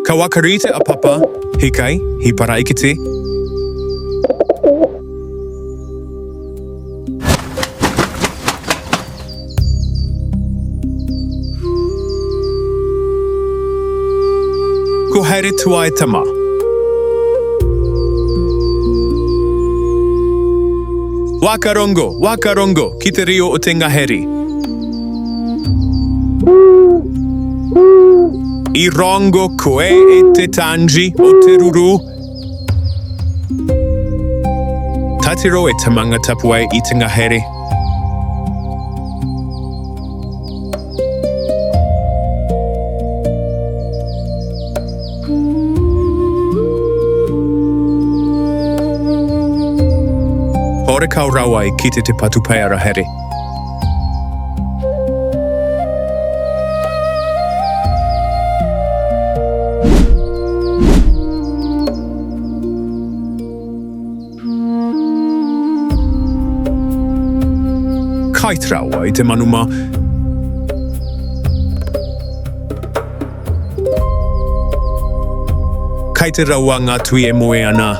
Ka wakarite a papa, hikai, hi paraikiti. Ngahere tuai tama. Wakarongo, ki te rio o te ngahere. I rongo koe e te tangi o te ruru. Tatiro e tamanga tapuai I te ngahere. Hore kau raua I kite te patupaera here. Kait raua I te manuma. Kai te raua ngā tui e moe ana.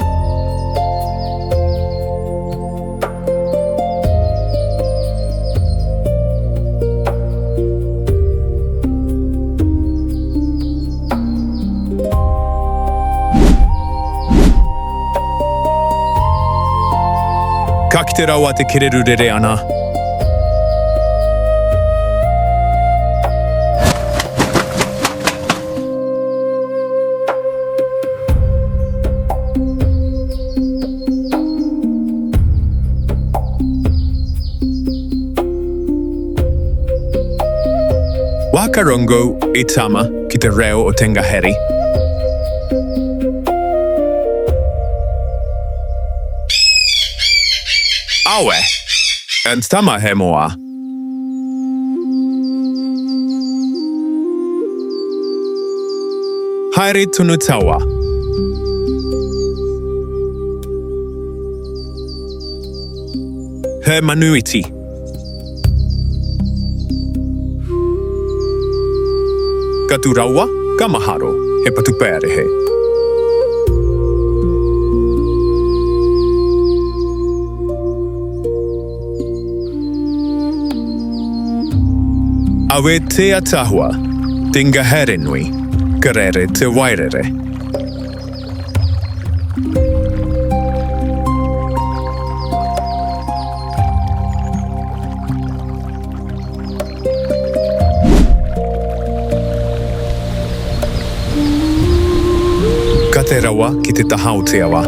Ka kite raua te kereru rere ana. Wakarongo e tama ki te reo o te ngahere. Awe, and tama he moa. Haere tunu tawa. He manuiti. Ka tu raua, ka maharo, he patupere he. Awe te atahua, te ngahere nui, karere te wairere. Ka te raua ki te tahau te awa.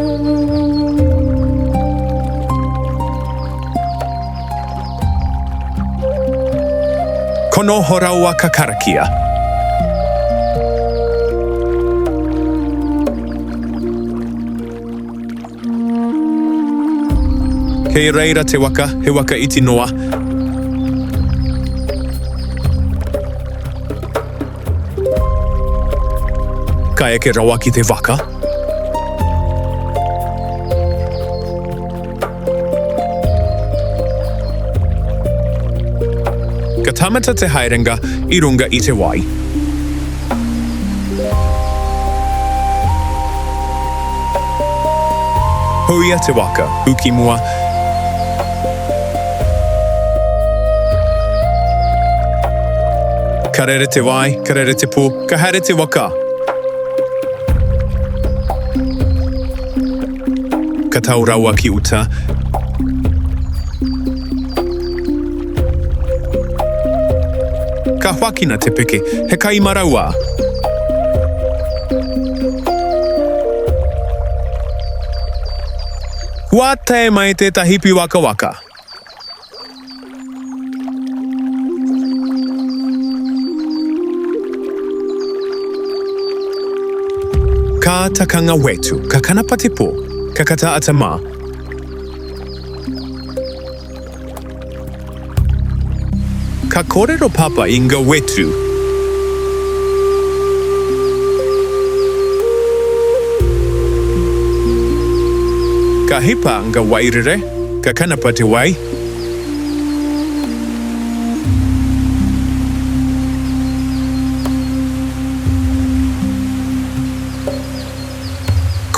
Kono horaua ka karakia. Kei reira te waka, he waka iti noa. Ka eke raua ki te waka. Ka tamata te herenga I runga I te wai. Huia te waka, uki mua. Karere te wai, karere te pū, ka here te waka. Ka tau raua ki uta. Ka whakina te peke, he kai maraua. Wā tae mai te tahipi waka waka. Ka takanga wetu, ka kanapati po, ka kata atama. Ka kōrero papa I ngā wetu. Ka hipa ngā wairere, ka kanapa te wai.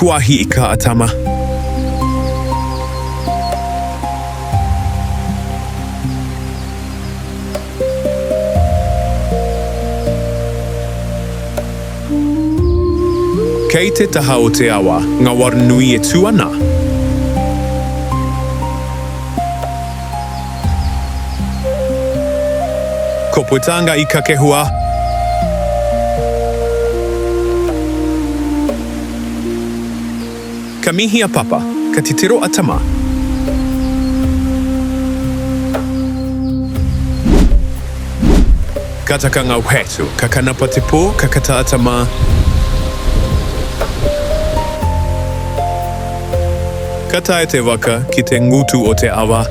Kuahi I ka atama. Kei te taha o te awa, ngā wara nui e tū ana. Ko puitanga I ka kehua. Ka mihi a papa, ka titiro a tama. Ka taka ngau hetu, ka kanapa te pō, ka kata a tama. Ka tae te waka ki te ngutu o te awa.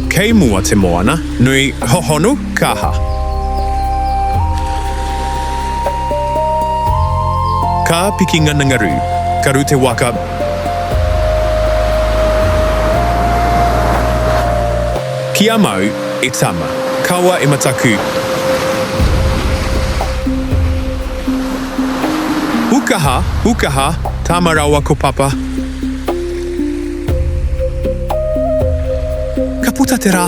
Kei mua te moana, nui hohonu kaha. Ka piki ngana ngaru, karu te waka. Kia mau e tama, kawa e mataku. Hukaha, tama raua ko papa. Ka puta te rā,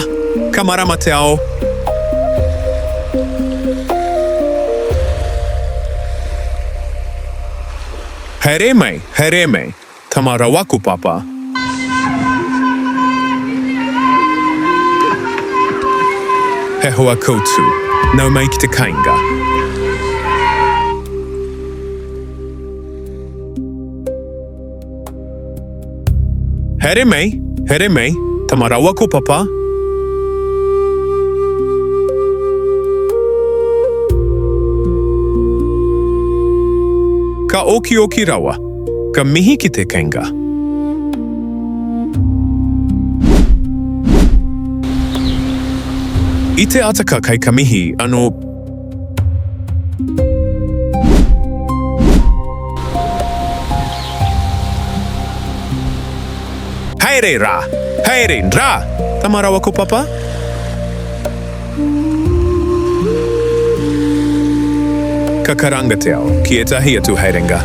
ka marama te ao. Here mei, tama raua ko papa. He hoa koutu, nau mai ki te kainga. Here mei, tama raua ko papa. Ka oki rawa, ka mihi ki te kainga. I te ataka kai ka mihi, ano... Haere rā, tama raua ko papa? Ka karanga te ao, ki e tahi atu herenga.